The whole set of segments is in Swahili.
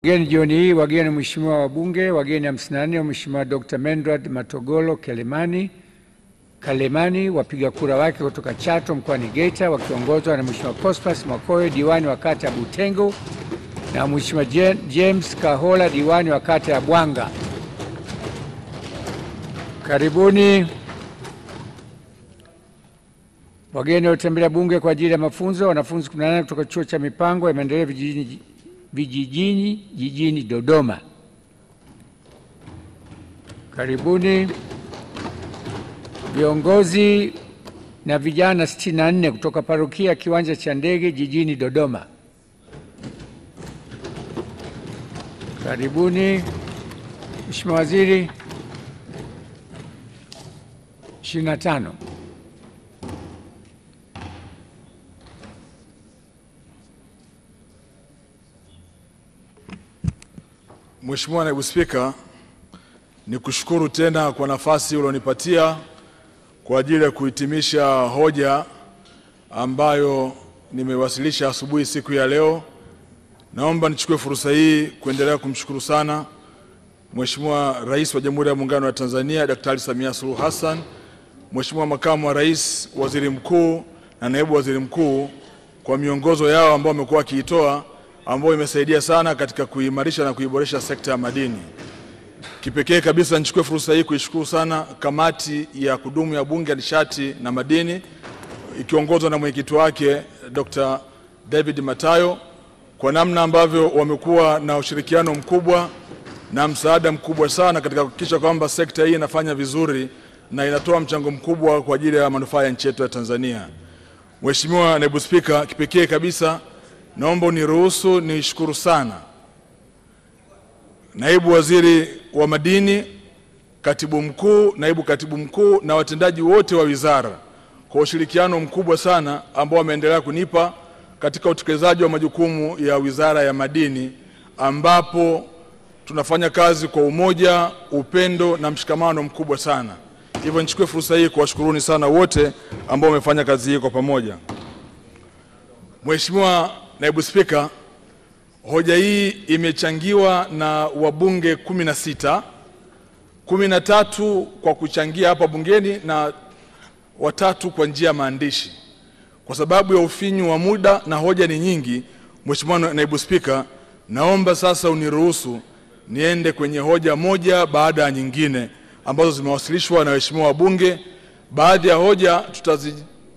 Wageni jioni hii, wageni mheshimiwa wabunge, wageni 54 wa Mheshimiwa Dr. Mendrad Matogolo Kalemani, wapiga kura wake kutoka Chato mkoani Geita wakiongozwa na Mheshimiwa Prosperous Makoyo, diwani wa kata ya Butengo, na Mheshimiwa James Kahola, diwani wa kata ya Bwanga. Karibuni. Wageni waliotembelea bunge kwa ajili ya mafunzo, wanafunzi 18 kutoka chuo cha mipango ya maendeleo vijijini jijini Dodoma. Karibuni. Viongozi na vijana 64 kutoka parokia Kiwanja cha Ndege jijini Dodoma. Karibuni. Mheshimiwa Waziri, 25. Mheshimiwa Naibu Spika, nikushukuru tena kwa nafasi ulionipatia kwa ajili ya kuhitimisha hoja ambayo nimewasilisha asubuhi siku ya leo. Naomba nichukue fursa hii kuendelea kumshukuru sana Mheshimiwa Rais wa Jamhuri ya Muungano wa Tanzania Daktari Samia Suluhu Hassan, Mheshimiwa Makamu wa Rais, Waziri Mkuu na Naibu Waziri Mkuu kwa miongozo yao ambao wamekuwa wakiitoa, ambayo imesaidia sana katika kuimarisha na kuiboresha sekta ya madini. Kipekee kabisa nichukue fursa hii kuishukuru sana kamati ya kudumu ya Bunge ya Nishati na Madini ikiongozwa na mwenyekiti wake Dr. David Matayo kwa namna ambavyo wamekuwa na ushirikiano mkubwa na msaada mkubwa sana katika kuhakikisha kwamba sekta hii inafanya vizuri na inatoa mchango mkubwa kwa ajili ya manufaa ya nchi yetu ya Tanzania. Mheshimiwa Naibu Spika, kipekee kabisa naomba uniruhusu nishukuru sana Naibu Waziri wa Madini, Katibu Mkuu, Naibu Katibu Mkuu na watendaji wote wa wizara kwa ushirikiano mkubwa sana ambao wameendelea kunipa katika utekelezaji wa majukumu ya Wizara ya Madini, ambapo tunafanya kazi kwa umoja, upendo na mshikamano mkubwa sana. Hivyo nichukue fursa hii kuwashukuruni sana wote ambao wamefanya kazi hii kwa pamoja. Mheshimiwa Naibu Spika, hoja hii imechangiwa na wabunge 16, 13 kwa kuchangia hapa bungeni na 3 kwa njia ya maandishi. Kwa sababu ya ufinyu wa muda na hoja ni nyingi, Mheshimiwa Naibu Spika, naomba sasa uniruhusu niende kwenye hoja moja baada ya nyingine ambazo zimewasilishwa na waheshimiwa wabunge. Baadhi ya hoja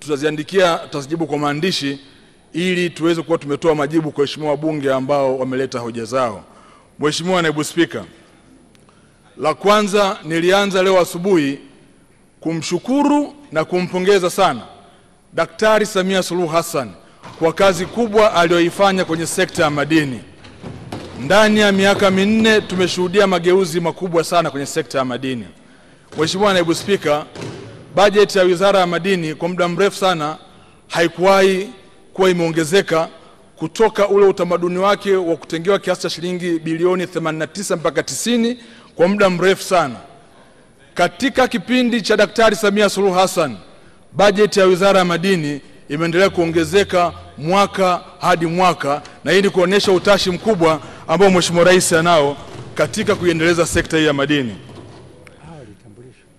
tutazijibu kwa maandishi ili tuweze kuwa tumetoa majibu kwa waheshimiwa wabunge ambao wameleta hoja zao. Mheshimiwa Naibu Spika, la kwanza, nilianza leo asubuhi kumshukuru na kumpongeza sana Daktari Samia Suluhu Hassan kwa kazi kubwa aliyoifanya kwenye sekta ya madini. Ndani ya miaka 4 tumeshuhudia mageuzi makubwa sana kwenye sekta ya madini. Mheshimiwa Naibu Spika, bajeti ya Wizara ya Madini kwa muda mrefu sana haikuwahi kuwa imeongezeka kutoka ule utamaduni wake wa kutengewa kiasi cha shilingi bilioni 89 mpaka 90 kwa muda mrefu sana. Katika kipindi cha Daktari Samia Suluhu Hassan, bajeti ya Wizara ya Madini imeendelea kuongezeka mwaka hadi mwaka, na hii ni kuonesha utashi mkubwa ambao Mheshimiwa Rais anao katika kuendeleza sekta hii ya madini.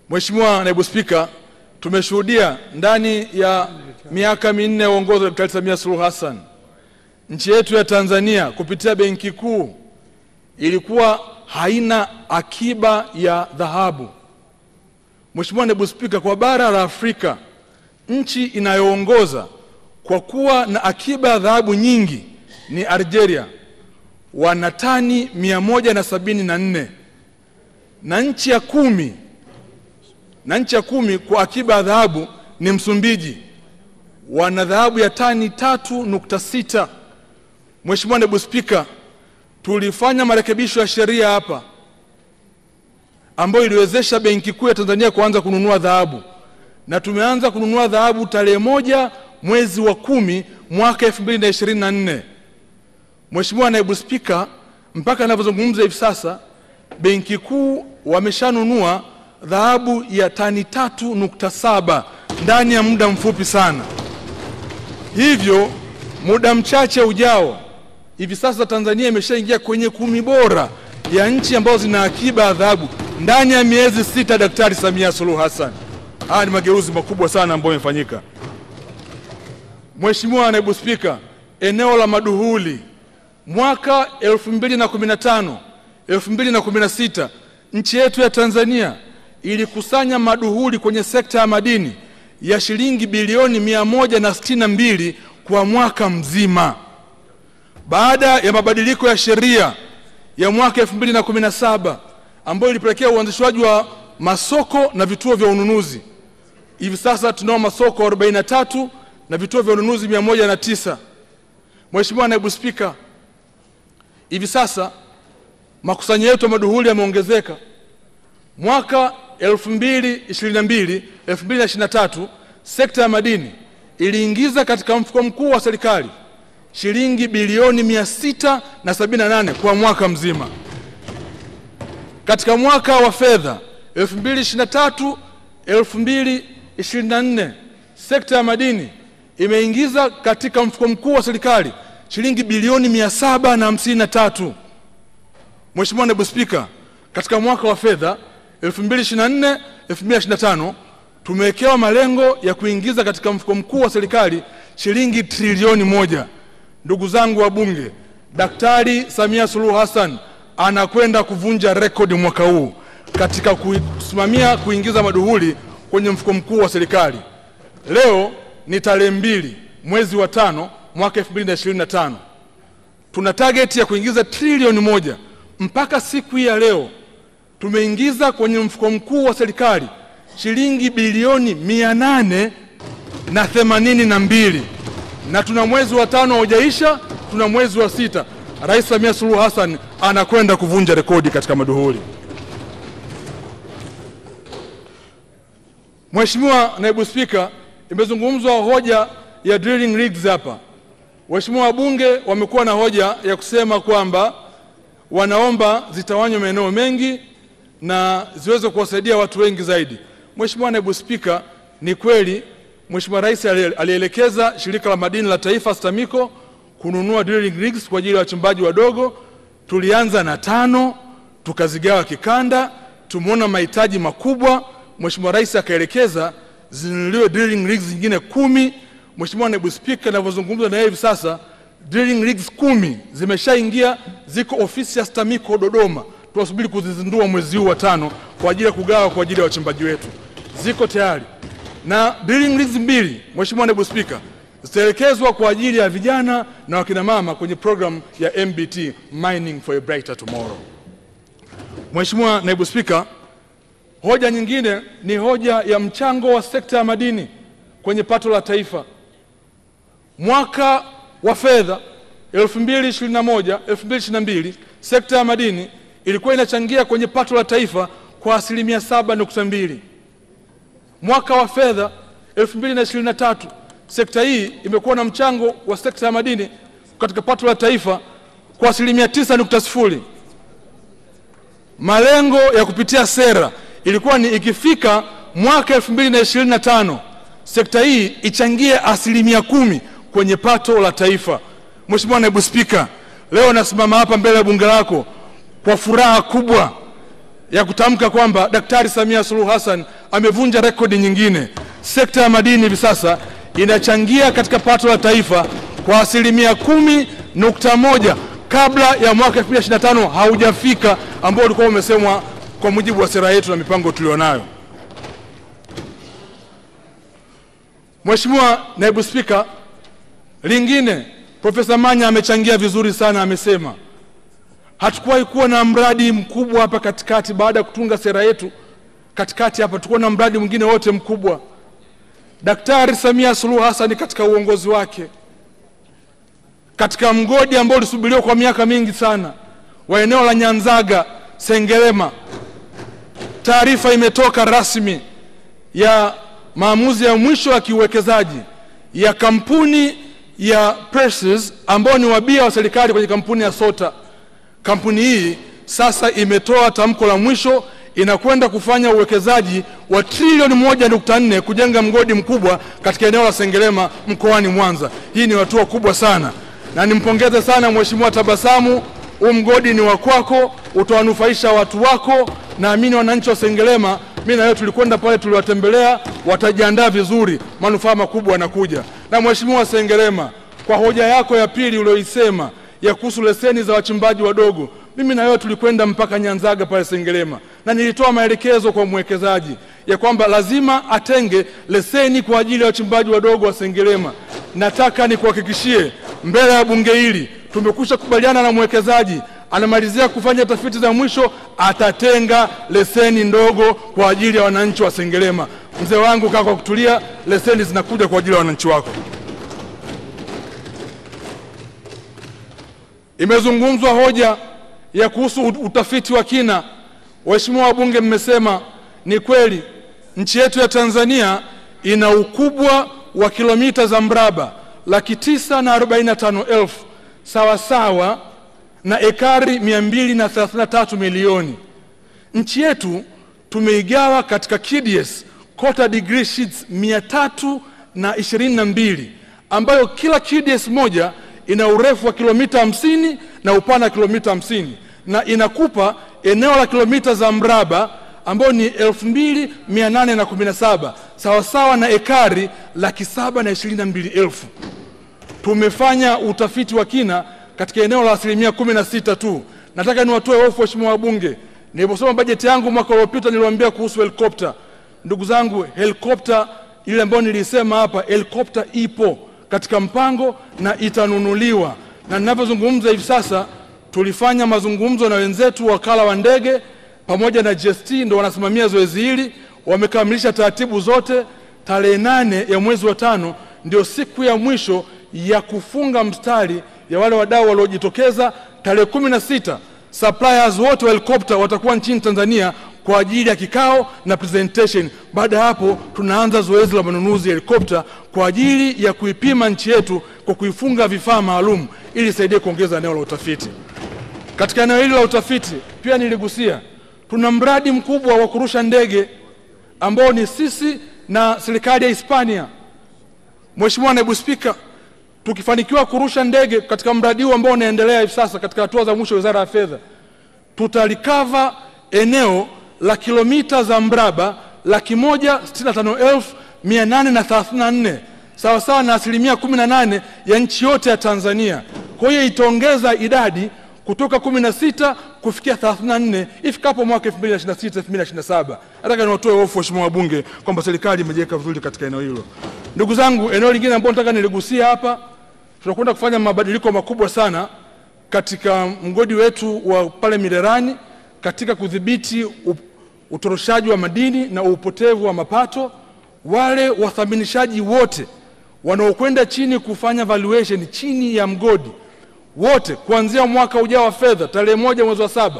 Mheshimiwa Naibu Spika, tumeshuhudia ndani ya miaka 4 ya uongozi wa Daktari Samia Suluhu Hassan, nchi yetu ya Tanzania kupitia Benki Kuu ilikuwa haina akiba ya dhahabu. Mheshimiwa Naibu Spika, kwa bara la Afrika, nchi inayoongoza kwa kuwa na akiba ya dhahabu nyingi ni Algeria, wana tani 174, na nchi ya 10 kwa akiba ya dhahabu ni Msumbiji, wana dhahabu ya tani 3.6. Mheshimiwa Naibu Spika, tulifanya marekebisho ya sheria hapa ambayo iliwezesha Benki Kuu ya Tanzania kuanza kununua dhahabu, na tumeanza kununua dhahabu tarehe 1 mwezi wa 10 mwaka 2024. Mheshimiwa Naibu Spika, mpaka ninavyozungumza hivi sasa Benki Kuu wameshanunua dhahabu ya tani 3.7 ndani ya muda mfupi sana. Hivyo muda mchache ujao hivi sasa Tanzania imeshaingia kwenye 10 bora ya nchi ambazo zina akiba ya dhahabu ndani ya miezi 6 Daktari Samia Suluhu Hassan. Haya ni mageuzi makubwa sana ambayo yamefanyika. Mheshimiwa Naibu Spika, eneo la maduhuli mwaka 2015 2016 nchi yetu ya Tanzania ilikusanya maduhuli kwenye sekta ya madini ya shilingi bilioni 162 kwa mwaka mzima. Baada ya mabadiliko ya sheria ya mwaka 2017 ambayo ilipelekea uanzishwaji wa masoko na vituo vya ununuzi, hivi sasa tunao masoko 43 na vituo vya ununuzi 109. Mheshimiwa Naibu Spika, hivi sasa makusanyo yetu ya maduhuli yameongezeka. Mwaka 2022 2023 sekta ya madini iliingiza katika mfuko mkuu wa serikali shilingi bilioni 678 kwa mwaka mzima. Katika mwaka wa fedha 2023 2024 sekta ya madini imeingiza katika mfuko mkuu wa serikali shilingi bilioni 753. Mheshimiwa Naibu Spika, katika mwaka wa fedha 2024 2025 tumewekewa malengo ya kuingiza katika mfuko mkuu wa serikali shilingi trilioni 1. Ndugu zangu wabunge, Daktari Samia Suluhu Hassan anakwenda kuvunja rekodi mwaka huu katika kusimamia kuingiza maduhuli kwenye mfuko mkuu wa serikali. Leo ni tarehe 2 mwezi wa 5 mwaka 2025. Tuna target ya kuingiza trilioni 1. Mpaka siku hii ya leo tumeingiza kwenye mfuko mkuu wa serikali shilingi bilioni 882, na tuna mwezi wa 5 haujaisha, tuna mwezi wa 6. Rais Samia Suluhu Hassan anakwenda kuvunja rekodi katika maduhuli. Mheshimiwa Naibu Spika, imezungumzwa hoja ya drilling rigs hapa. Waheshimiwa wabunge wamekuwa na hoja ya kusema kwamba wanaomba zitawanywe maeneo mengi na ziweze kuwasaidia watu wengi zaidi. Mheshimiwa Naibu Spika, ni kweli Mheshimiwa Rais alielekeza Shirika la Madini la Taifa STAMICO kununua drilling rigs kwa ajili ya wachimbaji wadogo. Tulianza na 5, tukazigawa kikanda, tumeona mahitaji makubwa. Mheshimiwa Rais akaelekeza zinunuliwe drilling rigs nyingine 10. Mheshimiwa Naibu Spika, ninavyozungumza na hivi sasa drilling rigs 10 zimeshaingia, ziko ofisi ya STAMICO Dodoma. Tunasubiri kuzizindua mwezi huu wa 5 kwa ajili ya kugawa kwa ajili ya wachimbaji wetu. Ziko tayari. Na drilling rigs 2, Mheshimiwa Naibu Spika, zitaelekezwa kwa ajili ya vijana na wakina mama kwenye program ya MBT, Mining for a Brighter Tomorrow. Mheshimiwa Naibu Spika, hoja nyingine ni hoja ya mchango wa sekta ya madini kwenye pato la taifa. Mwaka wa fedha 2021 2022 sekta ya madini ilikuwa inachangia kwenye pato la taifa kwa 7.2%. Mwaka wa fedha 2023 sekta hii imekuwa na mchango wa sekta ya madini katika pato la taifa kwa 9.0%. Malengo ya kupitia sera ilikuwa ni ikifika mwaka 2025 sekta hii ichangie 10% kwenye pato la taifa. Mheshimiwa Naibu Spika, leo nasimama hapa mbele ya bunge lako kwa furaha kubwa ya kutamka kwamba Daktari Samia Suluhu Hassan amevunja rekodi nyingine. Sekta ya madini hivi sasa inachangia katika pato la taifa kwa 10.1 kabla ya mwaka 2025 haujafika ambao ulikuwa umesemwa kwa mujibu wa sera yetu na mipango tulionayo. Mheshimiwa Naibu Spika, lingine Profesa Manya amechangia vizuri sana, amesema hatukuwahi kuwa na mradi mkubwa hapa katikati. Baada ya kutunga sera yetu katikati hapa tulikuwa na mradi mwingine wote mkubwa. Daktari Samia Suluhu Hassan katika uongozi wake, katika mgodi ambao ulisubiriwa kwa miaka mingi sana wa eneo la Nyanzaga Sengerema, taarifa imetoka rasmi ya maamuzi ya mwisho ya kiuwekezaji ya kampuni ya Precious ambao ni wabia wa serikali kwenye kampuni ya Sota. Kampuni hii sasa imetoa tamko la mwisho, inakwenda kufanya uwekezaji wa trilioni 1.4 kujenga mgodi mkubwa katika eneo la Sengerema mkoani Mwanza. Hii ni hatua kubwa sana. na nimpongeze sana Mheshimiwa Tabasamu. Mgodi ni wa kwako, utawanufaisha watu wako. Naamini wananchi wa Sengerema, mimi na wewe tulikwenda pale, tuliwatembelea, watajiandaa vizuri, manufaa makubwa yanakuja. Na Mheshimiwa Sengerema, kwa hoja yako ya pili ulioisema ya kuhusu leseni za wachimbaji wadogo, mimi na wewe tulikwenda mpaka Nyanzaga pale Sengerema, na nilitoa maelekezo kwa mwekezaji ya kwamba lazima atenge leseni kwa ajili ya wachimbaji wadogo wa Sengerema. Nataka nikuhakikishie mbele ya bunge hili, tumekwisha kubaliana na mwekezaji, anamalizia kufanya tafiti za mwisho, atatenga leseni ndogo kwa ajili ya wananchi wa Sengerema. Mzee wangu, kaa kwa kutulia, leseni zinakuja kwa ajili ya wananchi wako. Imezungumzwa hoja ya kuhusu utafiti wa kina. Waheshimiwa wabunge, mmesema ni kweli nchi yetu ya Tanzania ina ukubwa wa kilomita za mraba 945,000 sawa sawa na ekari 233 milioni. Nchi yetu tumeigawa katika KDS, quarter degree sheets 322, ambayo kila KDS moja ina urefu wa kilomita 50 na upana kilomita 50, na inakupa eneo la kilomita za mraba ambao ni 2817 sawa sawa na ekari 722,000. Tumefanya utafiti wa kina katika eneo la 16% tu. Nataka niwatoe hofu waheshimiwa wabunge. Niliposoma bajeti yangu mwaka uliopita, niliwaambia kuhusu helikopta. Ndugu zangu, helikopta ile ambayo nilisema hapa, helikopta ipo katika mpango na itanunuliwa. Na ninavyozungumza hivi sasa, tulifanya mazungumzo na wenzetu wakala wa ndege pamoja na GST, ndio wanasimamia zoezi hili. Wamekamilisha taratibu zote. Tarehe 8 ya mwezi wa 5 ndio siku ya mwisho ya kufunga mstari ya wale wadau waliojitokeza. Tarehe 16 suppliers wote wa helikopta watakuwa nchini Tanzania kwa ajili ya kikao na presentation. Baada ya hapo, tunaanza zoezi la manunuzi ya helikopta kwa ajili ya kuipima nchi yetu kwa kuifunga vifaa maalum ili isaidie kuongeza eneo la utafiti. Katika eneo hili la utafiti pia niligusia, tuna mradi mkubwa wa kurusha ndege ambao ni sisi na serikali ya Hispania. Mheshimiwa Naibu Spika, tukifanikiwa kurusha ndege katika mradi huu ambao unaendelea hivi sasa katika hatua za mwisho Wizara ya Fedha, tutalikava eneo la kilomita za mraba 165,834 sawa sawa na 18% ya nchi yote ya Tanzania. Kwa hiyo itaongeza idadi kutoka 16 kufikia 34 ifikapo mwaka 2026-2027. Nataka niwatoe hofu waheshimiwa wabunge kwamba serikali imejiweka vizuri katika eneo hilo. Ndugu zangu, eneo lingine ambalo nataka niligusia hapa, tunakwenda kufanya mabadiliko makubwa sana katika mgodi wetu wa pale Mirerani katika kudhibiti utoroshaji wa madini na upotevu wa mapato. Wale wathaminishaji wote wanaokwenda chini kufanya valuation chini ya mgodi wote, kuanzia mwaka ujao wa fedha tarehe 1 mwezi wa 7,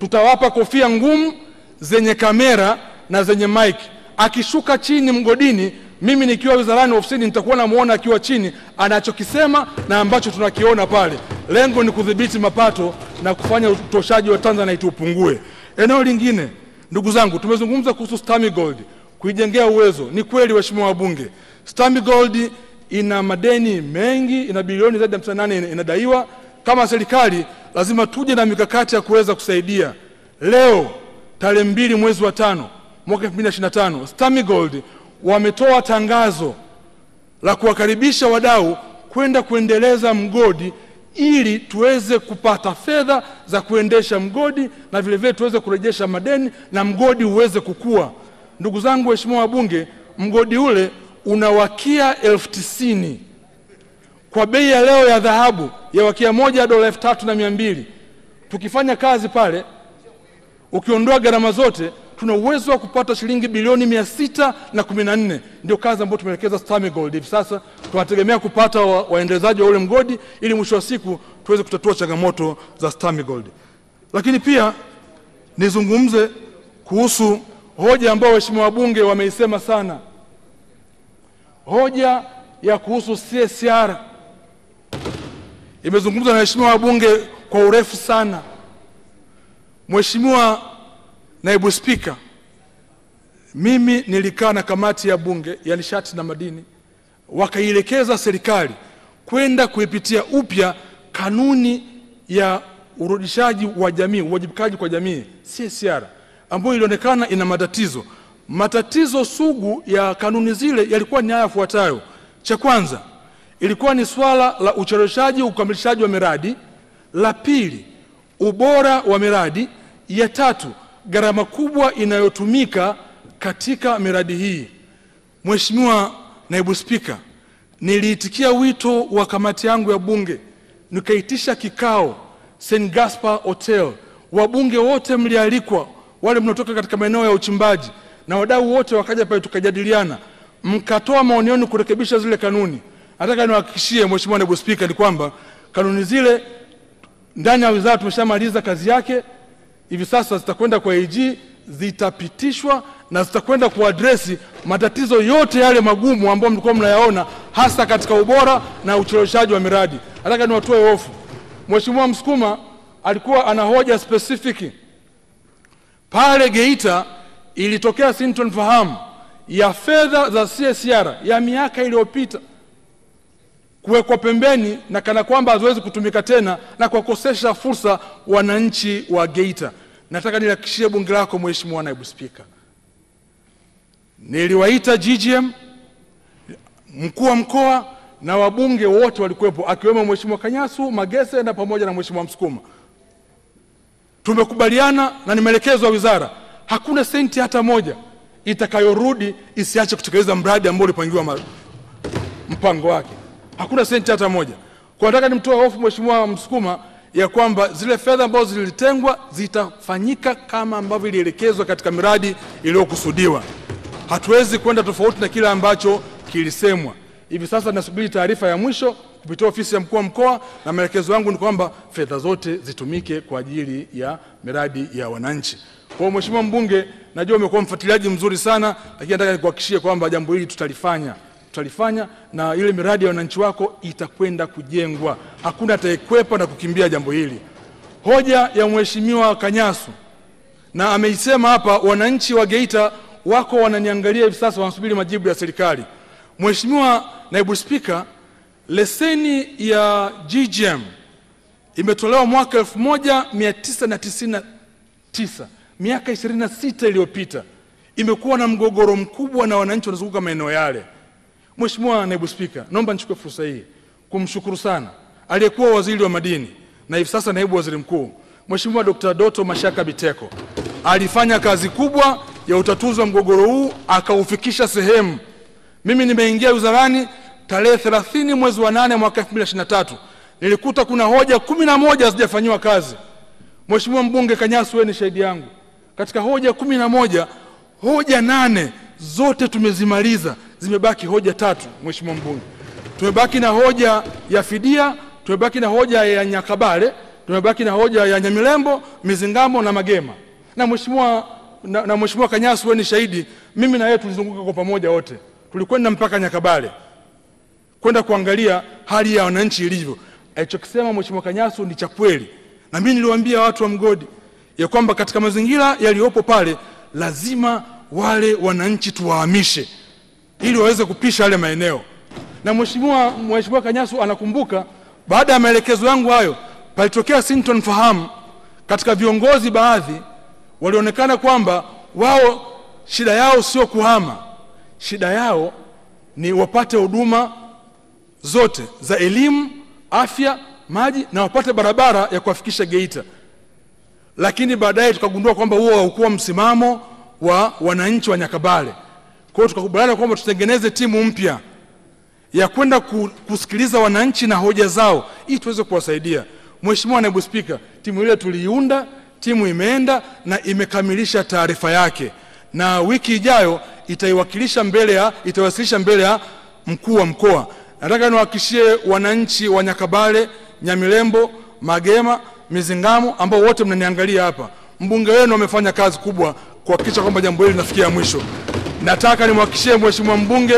tutawapa kofia ngumu zenye kamera na zenye mic. Akishuka chini mgodini, mimi nikiwa wizarani ofisini nitakuwa namuona akiwa chini anachokisema na ambacho tunakiona pale. Lengo ni kudhibiti mapato na kufanya utoshaji wa Tanzanite upungue. Eneo lingine, ndugu zangu, tumezungumza kuhusu Stami Gold, kuijengea uwezo. Ni kweli waheshimiwa wabunge, Stami Gold ina madeni mengi, ina bilioni zaidi ya 58 inadaiwa. Kama serikali lazima tuje na mikakati ya kuweza kusaidia. Leo tarehe 2 mwezi wa 5 mwaka 2025, Stami Gold wametoa tangazo la kuwakaribisha wadau kwenda kuendeleza mgodi ili tuweze kupata fedha za kuendesha mgodi na vile vile tuweze kurejesha madeni na mgodi uweze kukua. Ndugu zangu waheshimiwa wabunge, mgodi ule unawakia 90,000 kwa bei ya leo ya dhahabu ya wakia moja $3,200. Tukifanya kazi pale, ukiondoa gharama zote, tuna uwezo wa kupata shilingi bilioni 614. Ndio kazi ambayo tumeelekeza Stami Gold hivi sasa. Tunategemea kupata waendelezaji wa ule mgodi ili mwisho wa siku tuweze kutatua changamoto za Stami Gold. Lakini pia nizungumze kuhusu hoja ambayo waheshimiwa wabunge wameisema sana, hoja ya kuhusu CSR. Imezungumzwa na waheshimiwa wabunge kwa urefu sana. Mheshimiwa Naibu Spika, mimi nilikaa na kamati ya bunge ya nishati na madini, wakaielekeza serikali kwenda kuipitia upya kanuni ya urudishaji wa jamii, uwajibikaji kwa jamii, CSR, ambayo ilionekana ina matatizo. Matatizo sugu ya kanuni zile yalikuwa ni haya yafuatayo. Cha kwanza, ilikuwa ni swala la ucheleweshaji ukamilishaji wa miradi. La pili, ubora wa miradi. Ya tatu, gharama kubwa inayotumika katika miradi hii. Mheshimiwa Naibu Spika, niliitikia wito wa kamati yangu ya bunge, nikaitisha kikao St. Gaspar Hotel. Wabunge wote mlialikwa, wale mnaotoka katika maeneo ya uchimbaji, na wadau wote wakaja pale tukajadiliana, mkatoa maoni yenu kurekebisha zile kanuni. Nataka niwahakikishie Mheshimiwa Naibu Spika ni kwamba kanuni zile ndani ya wizara tumeshamaliza kazi yake. Hivi sasa zitakwenda kwa AG, zitapitishwa na zitakwenda kuadresi matatizo yote yale magumu ambayo mlikuwa mnayaona, hasa katika ubora na ucheleweshaji wa miradi. Nataka niwatoe hofu. Mheshimiwa Msukuma alikuwa ana hoja specific. Pale Geita ilitokea sintofahamu ya fedha za CSR ya miaka iliyopita kuwekwa pembeni na kana kwamba haziwezi kutumika tena na kuwakosesha fursa wananchi wa Geita. Nataka nilihakikishie bunge lako Mheshimiwa Naibu Spika, niliwaita GGM, mkuu wa mkoa na wabunge wote walikuwepo, akiwemo Mheshimiwa Kanyasu, Magese na pamoja na Mheshimiwa Msukuma. Tumekubaliana na nimeelekezwa wizara, hakuna senti hata moja itakayorudi isiache kutekeleza mradi ambao ulipangiwa mpango wake. Hakuna senti hata moja. Kwa nataka nimtoe hofu Mheshimiwa Msukuma ya kwamba zile fedha ambazo zilitengwa zitafanyika kama ambavyo ilielekezwa katika miradi iliyokusudiwa. Hatuwezi kwenda tofauti na kile ambacho kilisemwa. Hivi sasa nasubiri taarifa ya mwisho kupitia ofisi ya mkuu wa mkoa, na maelekezo yangu ni kwamba fedha zote zitumike kwa ajili ya miradi ya wananchi. Kwa Mheshimiwa mbunge, najua umekuwa mfuatiliaji mzuri sana, lakini nataka nikuhakikishie kwamba jambo hili tutalifanya na ile miradi ya wananchi wako itakwenda kujengwa. Hakuna atakayekwepa na kukimbia jambo hili. Hoja ya Mheshimiwa Kanyasu, na ameisema hapa, wananchi wa Geita wako wananiangalia hivi sasa, wanasubiri majibu ya serikali. Mheshimiwa Naibu Spika, leseni ya GGM imetolewa mwaka 1999, miaka 26 iliyopita. Imekuwa na mgogoro mkubwa na wananchi wanazunguka maeneo yale. Mheshimiwa Naibu Spika, naomba nichukue fursa hii kumshukuru sana aliyekuwa waziri wa madini na hivi sasa naibu waziri mkuu, Mheshimiwa Dr. Doto Mashaka Biteko. Alifanya kazi kubwa ya utatuzi wa mgogoro huu, akaufikisha sehemu. Mimi nimeingia wizarani tarehe 30 mwezi wa 8 mwaka 2023. Nilikuta kuna hoja 11 hazijafanywa kazi. Mheshimiwa mbunge Kanyasu, wewe ni shahidi yangu. Katika hoja 11, hoja 8 zote tumezimaliza. Zimebaki hoja 3, Mheshimiwa mbunge. Tumebaki na hoja ya fidia, tumebaki na hoja ya Nyakabale, tumebaki na hoja ya Nyamilembo, Mizingamo na Magema. Na Mheshimiwa Kanyasu, wewe ni shahidi, mimi na yeye tulizunguka kwa pamoja wote. Tulikwenda mpaka Nyakabale kwenda kuangalia hali ya wananchi ilivyo. Alichokisema Mheshimiwa Kanyasu ni cha kweli. Na mimi niliwaambia watu wa mgodi ya kwamba katika mazingira yaliyopo pale lazima wale wananchi tuwahamishe ili waweze kupisha yale maeneo. Na Mheshimiwa Kanyasu anakumbuka, baada ya maelekezo yangu hayo palitokea sintofahamu katika viongozi. Baadhi walionekana kwamba wao shida yao sio kuhama, shida yao ni wapate huduma zote za elimu, afya, maji na wapate barabara ya kuwafikisha Geita. Lakini baadaye tukagundua kwamba huo haukuwa msimamo wa wananchi wa Nyakabale. Kwa hiyo tukakubaliana kwamba tutengeneze timu mpya ya kwenda kusikiliza wananchi na hoja zao ili tuweze kuwasaidia. Mheshimiwa Naibu Spika, timu ile tuliiunda, timu imeenda na imekamilisha taarifa yake, na wiki ijayo itaiwasilisha mbele ya mkuu wa mkoa. Nataka niwahakikishie wananchi wa Nyakabale, Nyamilembo, Magema, Mizingamo ambao wote mnaniangalia hapa, mbunge wenu amefanya kazi kubwa kuhakikisha kwamba jambo hili linafikia mwisho. Nataka nimhakikishie Mheshimiwa mbunge,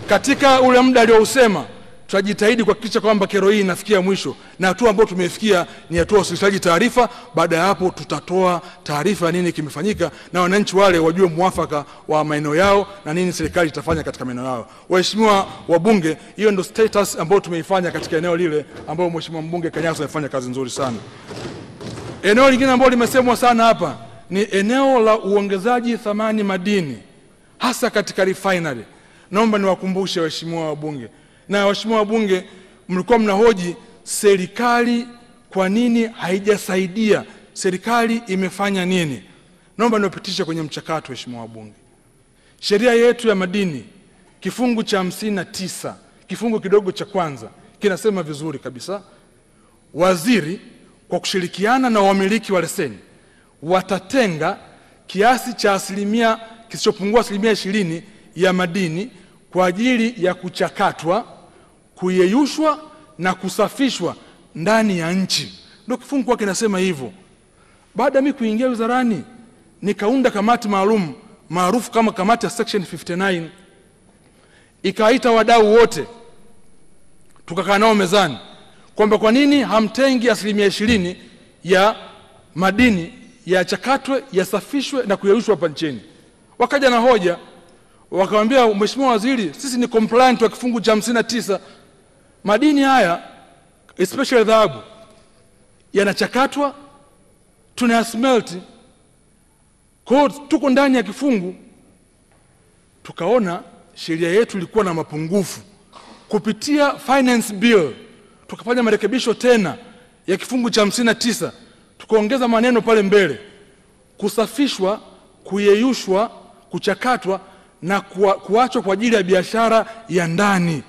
katika ule muda aliousema tutajitahidi kuhakikisha kwamba kero hii inafikia mwisho, na hatua ambayo tumefikia ni hatua usilishaji taarifa. Baada ya hapo tutatoa taarifa nini kimefanyika, na wananchi wale wajue muafaka wa maeneo yao na nini serikali itafanya katika maeneo yao. Waheshimiwa wabunge, hiyo ndio status ambayo tumeifanya katika eneo lile ambao Mheshimiwa mbunge Kanyaso amefanya kazi nzuri sana. Eneo lingine ambalo limesemwa sana hapa ni eneo la uongezaji thamani madini, hasa katika refinery. Naomba niwakumbushe waheshimiwa wabunge, na waheshimiwa wabunge mlikuwa mnahoji serikali kwa nini haijasaidia, serikali imefanya nini? Naomba niwapitishe kwenye mchakato waheshimiwa wabunge. Sheria yetu ya madini kifungu cha 59 kifungu kidogo cha kwanza kinasema vizuri kabisa, waziri kwa kushirikiana na wamiliki wa leseni watatenga kiasi cha asilimia kisichopungua 20% ya madini kwa ajili ya kuchakatwa, kuyeyushwa na kusafishwa ndani ya nchi. Ndio kifungu kwa kinasema hivyo. Baada mimi kuingia wizarani, nikaunda kamati maalum maarufu kama kamati ya section 59, ikaita wadau wote, tukakaa nao mezani kwamba kwa nini hamtengi 20% ya madini ya chakatwe, yasafishwe na kuyeyushwa hapa nchini. Wakaja na hoja, wakamwambia Mheshimiwa Waziri, sisi ni compliant wa kifungu cha 59. Madini haya especially dhahabu yanachakatwa, tunayasmelt, kwa hiyo tuko ndani ya kifungu. Tukaona sheria yetu ilikuwa na mapungufu. Kupitia finance bill tukafanya marekebisho tena ya kifungu cha 59, tukaongeza maneno pale mbele: kusafishwa, kuyeyushwa, kuchakatwa na kuachwa kwa ajili ya biashara ya ndani.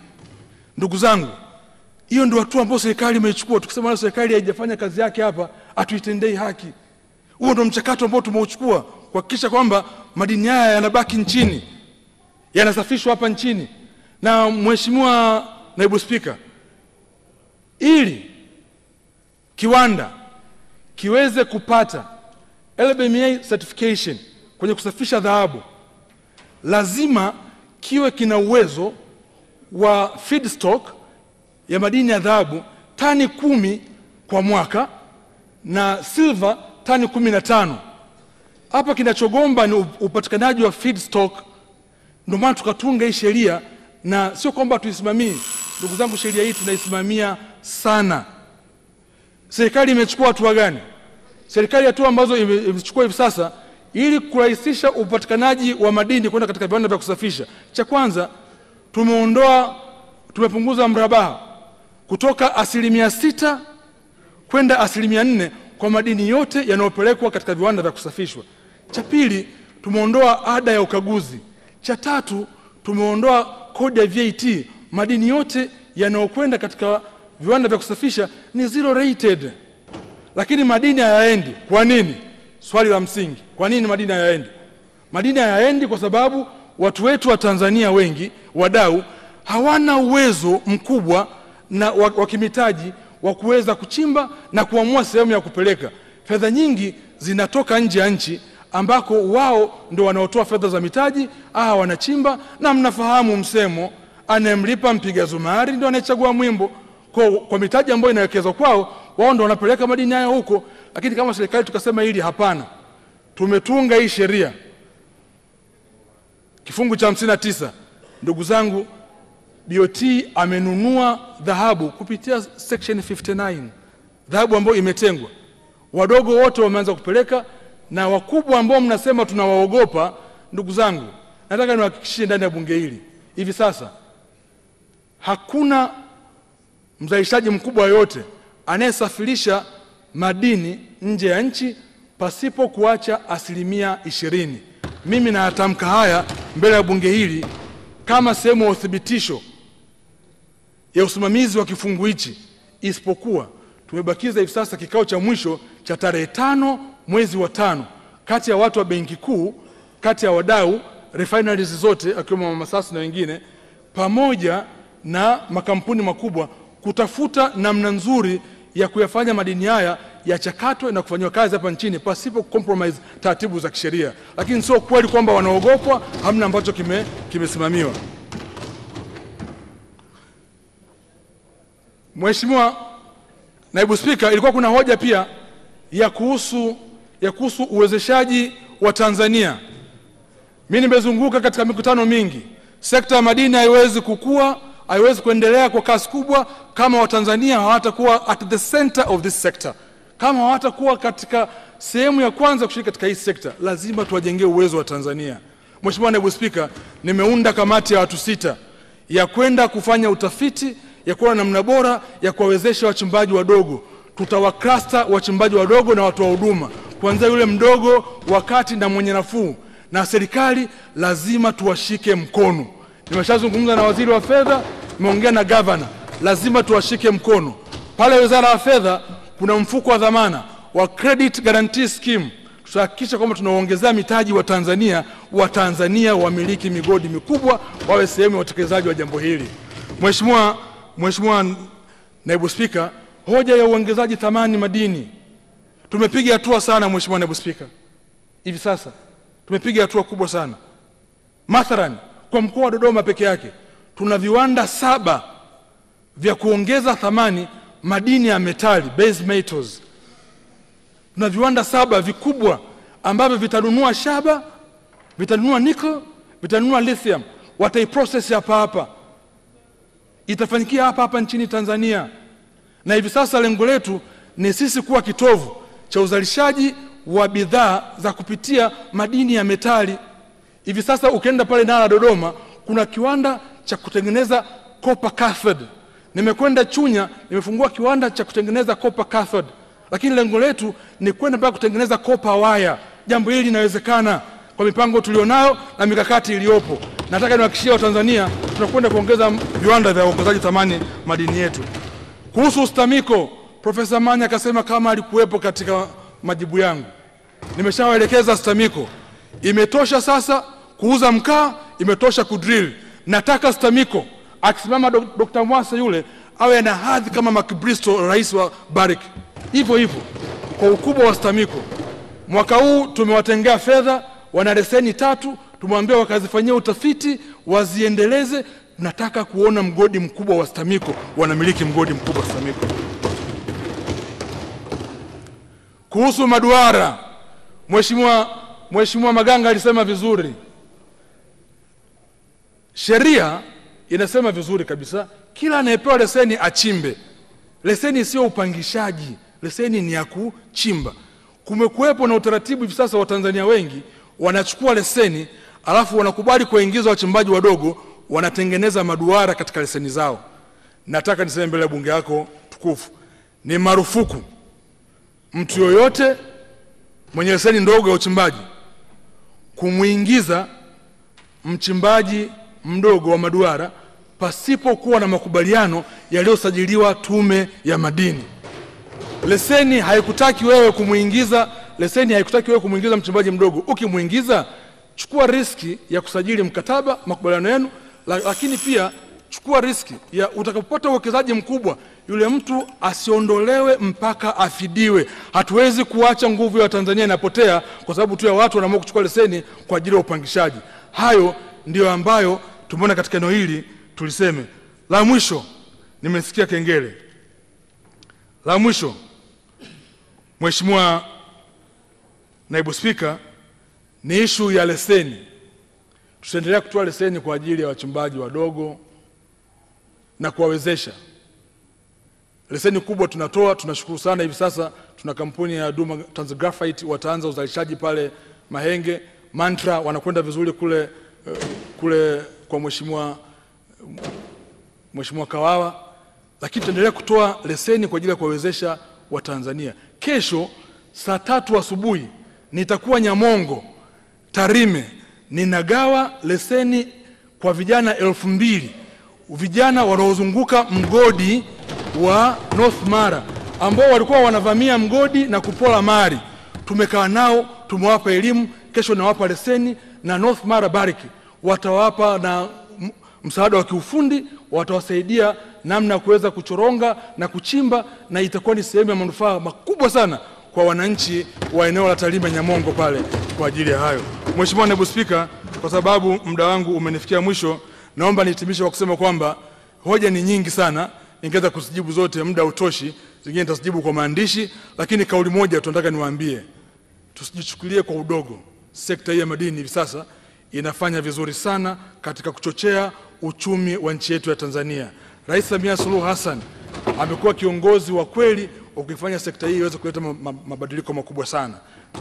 Ndugu zangu, hiyo ndio hatua ambayo serikali imechukua. Tukisema serikali haijafanya kazi yake hapa, atuitendei haki. Huo ndio mchakato ambao tumeuchukua kuhakikisha kwamba madini haya yanabaki nchini, yanasafishwa hapa nchini. Na Mheshimiwa Naibu Spika, ili kiwanda kiweze kupata LBMA certification kwenye kusafisha dhahabu, lazima kiwe kina uwezo wa feedstock ya madini ya dhahabu tani 10 kwa mwaka na silver tani 15. Hapa kinachogomba ni upatikanaji wa feedstock. Ndio maana tukatunga hii sheria, na sio kwamba tuisimamie. Ndugu zangu, sheria hii tunaisimamia sana. Serikali imechukua hatua gani? Serikali hatua ambazo imechukua hivi sasa ili kurahisisha upatikanaji wa madini kwenda katika viwanda vya kusafisha. Cha kwanza, tumepunguza mrabaha kutoka 6% kwenda 4% kwa madini yote yanayopelekwa katika viwanda vya kusafishwa. Cha pili, tumeondoa ada ya ukaguzi. Cha tatu, tumeondoa kodi ya VAT. Madini yote yanayokwenda katika viwanda vya kusafisha ni zero rated. Lakini madini hayaendi. Kwa nini? Swali la msingi. Kwa nini madini hayaendi? Madini hayaendi kwa sababu watu wetu wa Tanzania wengi, wadau, hawana uwezo mkubwa na wa kimitaji wa kuweza kuchimba na kuamua sehemu ya kupeleka. Fedha nyingi zinatoka nje ya nchi ambako wao ndio wanaotoa fedha za mitaji, wanachimba, na mnafahamu msemo, anemlipa mpiga zumari ndio anayechagua mwimbo. Kwa mitaji ambayo inawekezwa kwao, wao ndio wanapeleka madini haya huko. Lakini kama serikali tukasema hili hapana, tumetunga hii sheria kifungu cha 59. Ndugu zangu, BOT amenunua dhahabu kupitia section 59, dhahabu ambayo imetengwa. Wadogo wote wameanza kupeleka, na wakubwa ambao mnasema tunawaogopa, ndugu zangu, nataka niwahakikishie ndani ya bunge hili hivi sasa hakuna mzalishaji mkubwa yote anayesafirisha madini nje ya nchi pasipo kuacha 20%. Mimi natamka haya mbele ya bunge hili kama sehemu ya uthibitisho ya usimamizi wa kifungu hichi, isipokuwa tumebakiza hivi sasa kikao cha mwisho cha tarehe 5 mwezi wa 5 kati ya watu wa Benki Kuu, kati ya wadau, refineries zote akiwemo Mama Sasi na wengine, pamoja na makampuni makubwa, kutafuta namna nzuri ya kuyafanya madini haya yachakatwe na kufanywa kazi hapa nchini pasipo compromise taratibu za kisheria. Lakini sio kweli kwamba wanaogopwa, hamna ambacho kimesimamiwa. Mheshimiwa Naibu Spika, ilikuwa kuna hoja pia ya kuhusu uwezeshaji wa Tanzania. Mimi nimezunguka katika mikutano mingi. Sekta ya madini haiwezi kukua, haiwezi kuendelea kwa kasi kubwa kama Watanzania hawatakuwa at the center of this sector. Kama hawatakuwa katika sehemu ya kwanza kushiriki katika hii sekta, lazima tuwajengee uwezo wa Tanzania. Mheshimiwa Naibu Spika, nimeunda kamati ya watu 6 ya kwenda kufanya utafiti ya kuona namna bora ya kuwawezesha wachimbaji wadogo. Tutawacluster wachimbaji wadogo na watu wa huduma, kuanzia yule mdogo, wakati na mwenye nafuu, na serikali lazima tuwashike mkono. Nimeshazungumza na waziri wa fedha, nimeongea na governor, lazima tuwashike mkono. Pale Wizara ya Fedha kuna mfuko wa dhamana wa Credit Guarantee Scheme. Tutahakikisha kwamba tunaongezea mitaji wa Tanzania wamiliki migodi mikubwa wawe sehemu ya utekelezaji wa jambo hili. Mheshimiwa Naibu Spika, hoja ya uongezaji thamani madini, tumepiga hatua sana Mheshimiwa Naibu Spika. Hivi sasa tumepiga hatua kubwa sana. Mathalan, kwa mkoa wa Dodoma peke yake tuna viwanda 7 vya kuongeza thamani madini ya metali, base metals. Tuna viwanda 7 vikubwa ambavyo vitanunua shaba, vitanunua nickel, vitanunua lithium, wataiprocess hapa. Itafanyikia hapa nchini Tanzania. Na hivi sasa lengo letu ni sisi kuwa kitovu cha uzalishaji wa bidhaa za kupitia madini ya metali. Hivi sasa ukienda pale Nala Dodoma kuna kiwanda cha kutengeneza copper cathode. Nimekwenda Chunya, nimefungua kiwanda cha kutengeneza copper cathode. Lakini lengo letu ni kwenda mpaka kutengeneza copper wire. Jambo hili linawezekana kwa mipango tulionayo na mikakati iliyopo. Nataka niwahakikishie Watanzania tunakwenda kuongeza viwanda vya uongezaji thamani madini yetu. Kuhusu STAMICO, Profesa Manya akasema kama alikuwepo katika majibu yangu. Nimeshawaelekeza STAMICO. Imetosha sasa kuuza mkaa, imetosha kudrill. Nataka STAMICO akisimama Dr. Mwasa yule awe na hadhi kama McBristol, rais wa Barrick. Hivyo kwa ukubwa wa STAMICO. Mwaka huu tumewatengea fedha, wana leseni 3, tumwambia wakazifanyia utafiti, waziendeleze. Nataka kuona mgodi mkubwa wa STAMICO, wanamiliki mgodi mkubwa wa STAMICO. Kuhusu maduara, Mheshimiwa Maganga alisema vizuri. Sheria inasema vizuri kabisa, kila anayepewa leseni achimbe. Leseni sio upangishaji, leseni ni ya kuchimba. Kumekuwepo na utaratibu hivi sasa, wa Tanzania wengi wanachukua leseni alafu wanakubali kuingiza wachimbaji wadogo, wanatengeneza maduara katika leseni zao. Nataka niseme mbele ya bunge yako tukufu, ni marufuku mtu yoyote mwenye leseni ndogo ya uchimbaji kumuingiza mchimbaji mdogo wa maduara pasipo kuwa na makubaliano yaliyosajiliwa Tume ya Madini. Leseni haikutaki wewe kumuingiza mchimbaji mdogo. Ukimuingiza, chukua riski ya kusajili mkataba, makubaliano yenu, lakini pia chukua riski ya utakapopata uwekezaji mkubwa, yule mtu asiondolewe mpaka afidiwe. Hatuwezi kuacha nguvu ya Tanzania inapotea kwa sababu tu ya watu wanaamua kuchukua leseni kwa ajili ya upangishaji. Hayo ndio ambayo tumeona katika eneo hili tuliseme. La mwisho, nimesikia kengele. La mwisho, Mheshimiwa Naibu Spika, ni issue ya leseni. Tutaendelea kutoa leseni kwa ajili ya wachimbaji wadogo na kuwawezesha. Leseni kubwa tunatoa, tunashukuru sana. Hivi sasa tuna kampuni ya Duma Tanzgraphite wataanza uzalishaji pale Mahenge. Mantra wanakwenda vizuri kule kwa Mheshimiwa Kawawa. Lakini tutaendelea kutoa leseni kwa ajili ya kuwawezesha wa Tanzania. Kesho saa 3 asubuhi nitakuwa Nyamongo, Tarime, ninagawa leseni kwa vijana 2000, vijana wanaozunguka mgodi wa North Mara ambao walikuwa wanavamia mgodi na kupola mali. Tumekaa nao, tumewapa elimu. Kesho nawapa leseni na North Mara Barrick watawapa na msaada wa kiufundi, watawasaidia namna kuweza kuchoronga na kuchimba, na itakuwa ni sehemu ya manufaa makubwa sana kwa wananchi wa eneo la Tarime Nyamongo pale kwa ajili ya hayo. Mheshimiwa Naibu Spika, kwa sababu muda wangu umenifikia mwisho, naomba nihitimishe kwa kusema kwamba hoja ni nyingi sana, ningeweza kuzijibu zote, muda utoshi, zingine nitazijibu kwa maandishi, lakini kauli moja tunataka niwaambie, tusijichukulie kwa udogo. Sekta hii ya madini hivi sasa inafanya vizuri sana katika kuchochea uchumi wa nchi yetu ya Tanzania. Rais Samia Suluhu Hassan amekuwa kiongozi wa kweli wa kuifanya sekta hii iweze kuleta mabadiliko makubwa sana.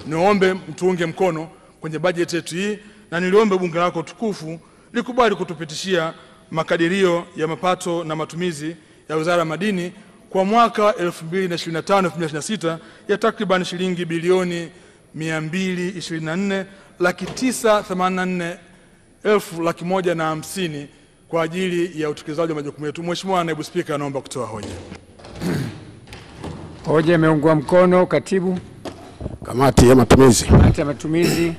Niombe mtuunge mkono kwenye bajeti yetu hii, na niliombe bunge lako tukufu likubali kutupitishia makadirio ya mapato na matumizi ya Wizara ya Madini kwa mwaka 2025-2026 ya takriban shilingi bilioni 224,984,150 kwa ajili ya utekelezaji wa majukumu yetu. Mheshimiwa Naibu Spika, naomba kutoa hoja. Hoja imeungwa mkono. Katibu. Kamati ya matumizi. Kamati ya matumizi.